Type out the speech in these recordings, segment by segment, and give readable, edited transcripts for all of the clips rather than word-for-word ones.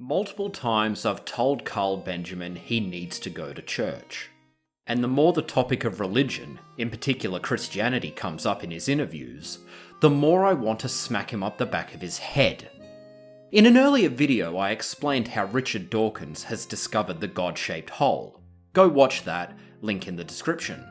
Multiple times I've told Carl Benjamin he needs to go to church. And the more the topic of religion, in particular Christianity, comes up in his interviews, the more I want to smack him up the back of his head. In an earlier video, I explained how Richard Dawkins has discovered the God-shaped hole. Go watch that, link in the description.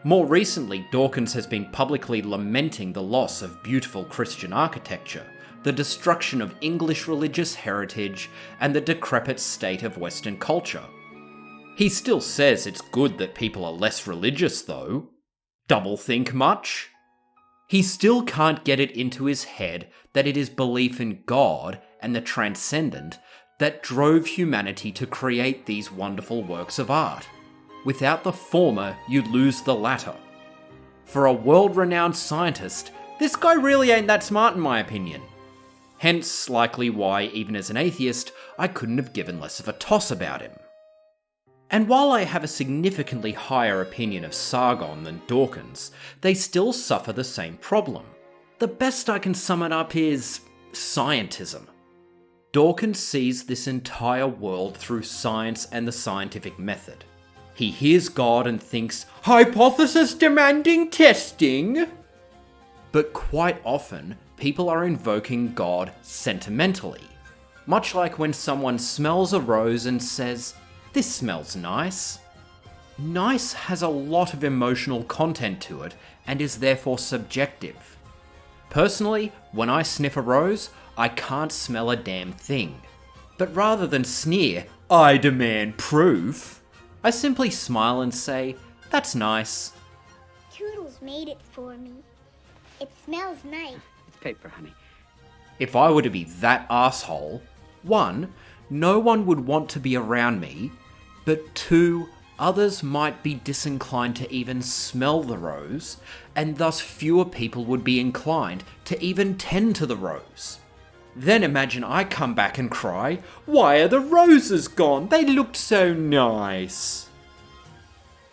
More recently, Dawkins has been publicly lamenting the loss of beautiful Christian architecture, the destruction of English religious heritage, and the decrepit state of Western culture. He still says it's good that people are less religious though. Doublethink much? He still can't get it into his head that it is belief in God and the transcendent that drove humanity to create these wonderful works of art. Without the former, you lose the latter. For a world-renowned scientist, this guy really ain't that smart in my opinion. Hence, likely why, even as an atheist, I couldn't have given less of a toss about him. And while I have a significantly higher opinion of Sargon than Dawkins, they still suffer the same problem. The best I can sum it up is scientism. Dawkins sees this entire world through science and the scientific method. He hears God and thinks, hypothesis demanding testing! But quite often, people are invoking God sentimentally. Much like when someone smells a rose and says, this smells nice. Nice has a lot of emotional content to it and is therefore subjective. Personally, when I sniff a rose, I can't smell a damn thing. But rather than sneer, I demand proof, I simply smile and say, that's nice. Toodles made it for me. It smells nice. It's paper, honey. If I were to be that asshole, 1, no one would want to be around me, but 2, others might be disinclined to even smell the rose, and thus fewer people would be inclined to even tend to the rose. Then imagine I come back and cry, why are the roses gone? They looked so nice.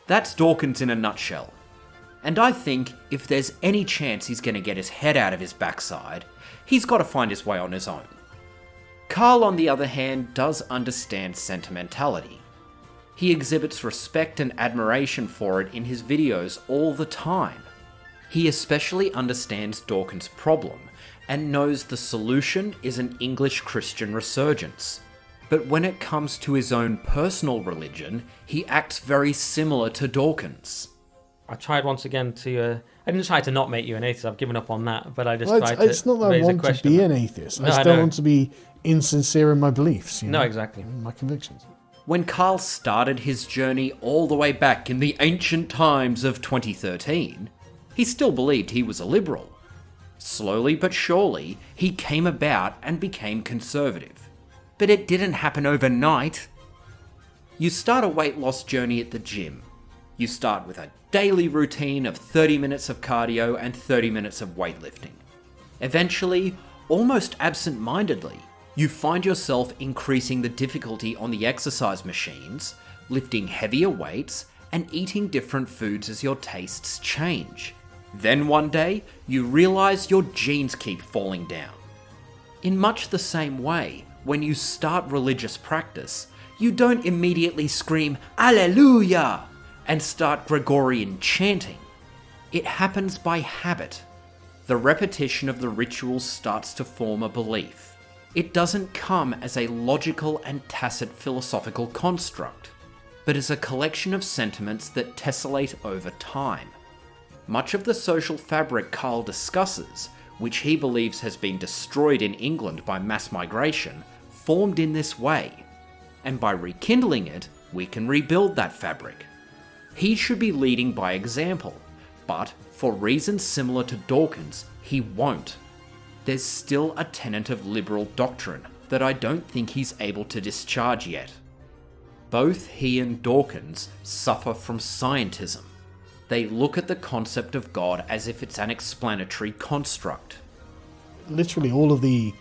That's Dawkins in a nutshell. And I think if there's any chance he's going to get his head out of his backside, he's got to find his way on his own. Carl, on the other hand, does understand sentimentality. He exhibits respect and admiration for it in his videos all the time. He especially understands Dawkins' problem and knows the solution is an English Christian resurgence. But when it comes to his own personal religion, he acts very similar to Dawkins. I tried once again to... I didn't try to not make you an atheist, I've given up on that, but I just Well, tried to it's not that I raise a want to question. be an atheist. No, I I still know. want to be insincere in my beliefs. No, exactly. My convictions. When Carl started his journey all the way back in the ancient times of 2013, he still believed he was a liberal. Slowly but surely, he came about and became conservative. But it didn't happen overnight. You start a weight loss journey at the gym. You start with a daily routine of 30 minutes of cardio and 30 minutes of weightlifting. Eventually, almost absent-mindedly, you find yourself increasing the difficulty on the exercise machines, lifting heavier weights, and eating different foods as your tastes change. Then one day, you realize your genes keep falling down. In much the same way, when you start religious practice, you don't immediately scream, Alleluia! And start Gregorian chanting. It happens by habit. The repetition of the rituals starts to form a belief. It doesn't come as a logical and tacit philosophical construct, but as a collection of sentiments that tessellate over time. Much of the social fabric Carl discusses, which he believes has been destroyed in England by mass migration, formed in this way, and by rekindling it, we can rebuild that fabric. He should be leading by example, but for reasons similar to Dawkins, he won't. There's still a tenet of liberal doctrine that I don't think he's able to discharge yet. Both he and Dawkins suffer from scientism. They look at the concept of God as if it's an explanatory construct. Literally all of the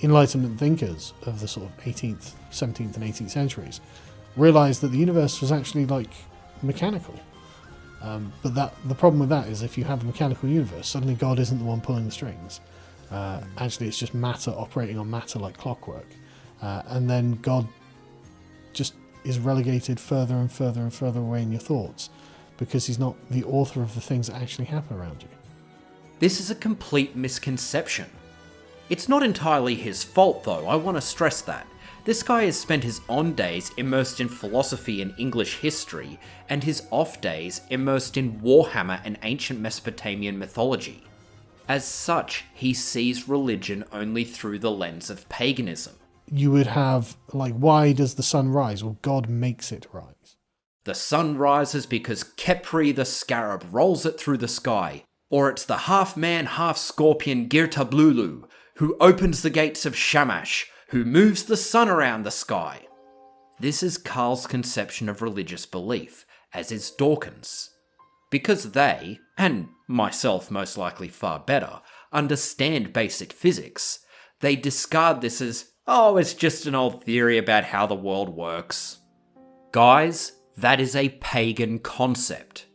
Enlightenment thinkers of the sort of 18th, 17th and 18th centuries realised that the universe was actually like mechanical. But the problem with that is if you have a mechanical universe, suddenly God isn't the one pulling the strings. Actually, it's just matter operating on matter like clockwork. and then God just is relegated further and further and further away in your thoughts because he's not the author of the things that actually happen around you. This is a complete misconception. It's not entirely his fault though, I want to stress that. This guy has spent his on days immersed in philosophy and English history, and his off days immersed in Warhammer and ancient Mesopotamian mythology. As such, he sees religion only through the lens of paganism. You would have, like, why does the sun rise? Well, God makes it rise. The sun rises because Khepri the Scarab rolls it through the sky, or it's the half-man, half-scorpion Girtablulu, who opens the gates of Shamash, who moves the sun around the sky. This is Carl's conception of religious belief, as is Dawkins. Because they, and myself most likely far better, understand basic physics, they discard this as, oh, it's just an old theory about how the world works. Guys, that is a pagan concept.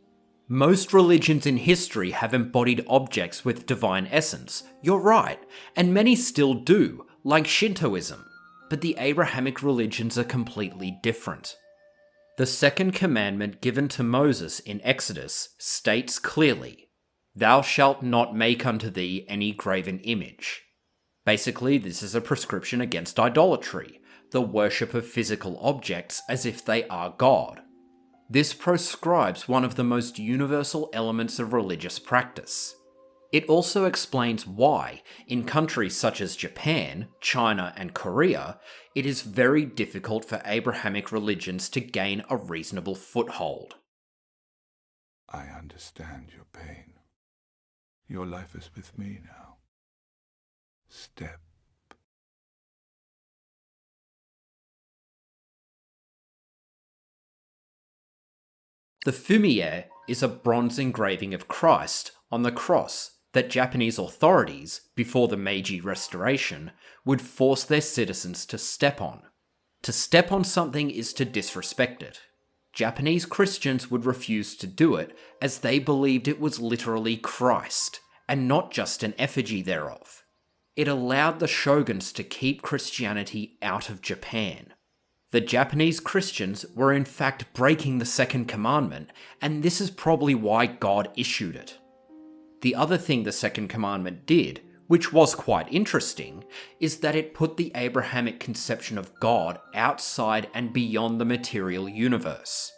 Most religions in history have embodied objects with divine essence, you're right, and many still do, like Shintoism, but the Abrahamic religions are completely different. The second commandment given to Moses in Exodus states clearly, "Thou shalt not make unto thee any graven image." Basically, this is a prescription against idolatry, the worship of physical objects as if they are God. This proscribes one of the most universal elements of religious practice. It also explains why, in countries such as Japan, China, and Korea, it is very difficult for Abrahamic religions to gain a reasonable foothold. I understand your pain. Your life is with me now. Step. The fumie is a bronze engraving of Christ on the cross that Japanese authorities, before the Meiji Restoration, would force their citizens to step on. To step on something is to disrespect it. Japanese Christians would refuse to do it as they believed it was literally Christ, and not just an effigy thereof. It allowed the shoguns to keep Christianity out of Japan. The Japanese Christians were in fact breaking the second commandment, and this is probably why God issued it. The other thing the second commandment did, which was quite interesting, is that it put the Abrahamic conception of God outside and beyond the material universe.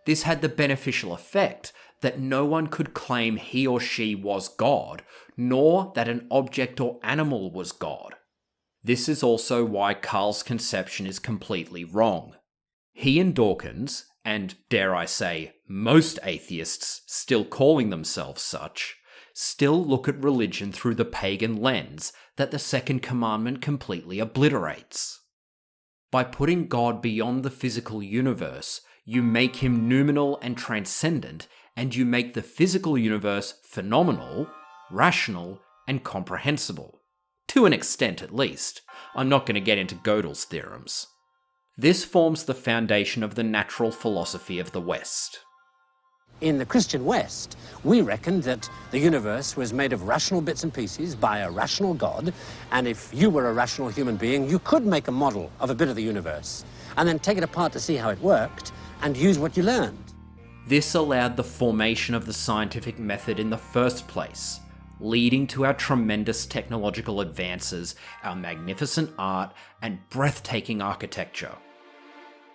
This had the beneficial effect that no one could claim he or she was God, nor that an object or animal was God. This is also why Carl's conception is completely wrong. He and Dawkins, and dare I say, most atheists still calling themselves such, still look at religion through the pagan lens that the second commandment completely obliterates. By putting God beyond the physical universe, you make him noumenal and transcendent, and you make the physical universe phenomenal, rational, and comprehensible. To an extent at least. I'm not going to get into Gödel's theorems. This forms the foundation of the natural philosophy of the West. In the Christian West, we reckoned that the universe was made of rational bits and pieces by a rational God, and if you were a rational human being, you could make a model of a bit of the universe, and then take it apart to see how it worked, and use what you learned. This allowed the formation of the scientific method in the first place, leading to our tremendous technological advances, our magnificent art, and breathtaking architecture.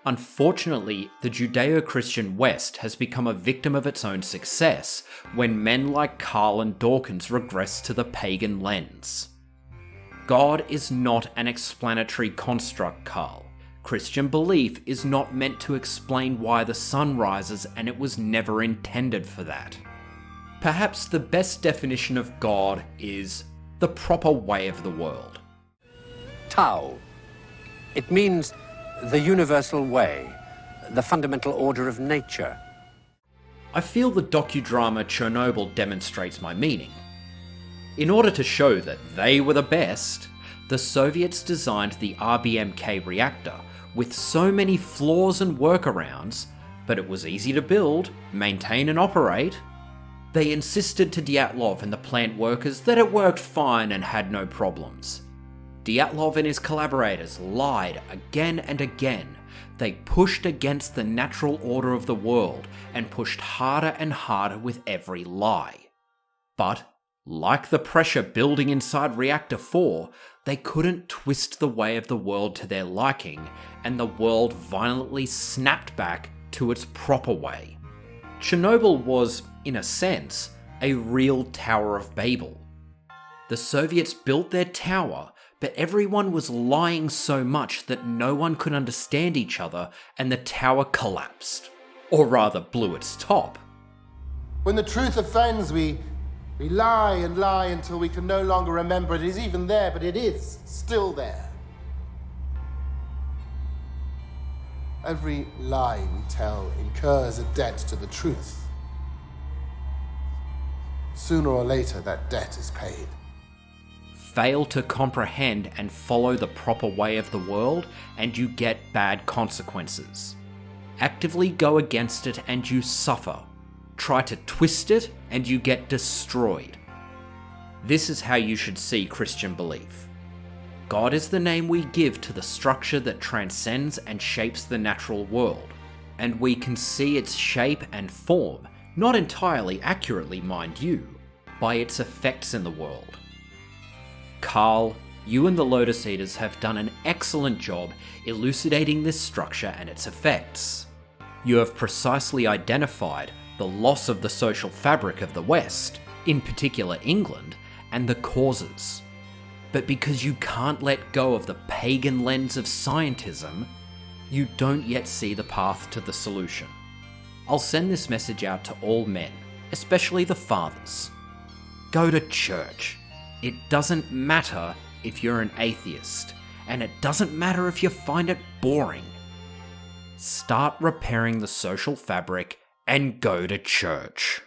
Unfortunately, the Judeo-Christian West has become a victim of its own success when men like Carl and Dawkins regress to the pagan lens. God is not an explanatory construct, Carl. Christian belief is not meant to explain why the sun rises, and it was never intended for that. Perhaps the best definition of God is the proper way of the world. Tao. It means the universal way, the fundamental order of nature. I feel the docudrama Chernobyl demonstrates my meaning. In order to show that they were the best, the Soviets designed the RBMK reactor with so many flaws and workarounds, but it was easy to build, maintain and operate. They insisted to Dyatlov and the plant workers that it worked fine and had no problems. Dyatlov and his collaborators lied again and again. They pushed against the natural order of the world and pushed harder and harder with every lie. But, like the pressure building inside Reactor 4, they couldn't twist the way of the world to their liking, and the world violently snapped back to its proper way. Chernobyl was, in a sense, a real Tower of Babel. The Soviets built their tower, but everyone was lying so much that no one could understand each other, and the tower collapsed. Or rather, blew its top. When the truth offends, we lie and lie until we can no longer remember it is even there, but it is still there. Every lie we tell incurs a debt to the truth. Sooner or later, that debt is paid. Fail to comprehend and follow the proper way of the world, and you get bad consequences. Actively go against it and you suffer. Try to twist it and you get destroyed. This is how you should see Christian belief. God is the name we give to the structure that transcends and shapes the natural world, and we can see its shape and form, not entirely accurately mind you, by its effects in the world. Carl, you and the Lotus Eaters have done an excellent job elucidating this structure and its effects. You have precisely identified the loss of the social fabric of the West, in particular England, and the causes. But because you can't let go of the pagan lens of scientism, you don't yet see the path to the solution. I'll send this message out to all men, especially the fathers. Go to church. It doesn't matter if you're an atheist, and it doesn't matter if you find it boring. Start repairing the social fabric and go to church.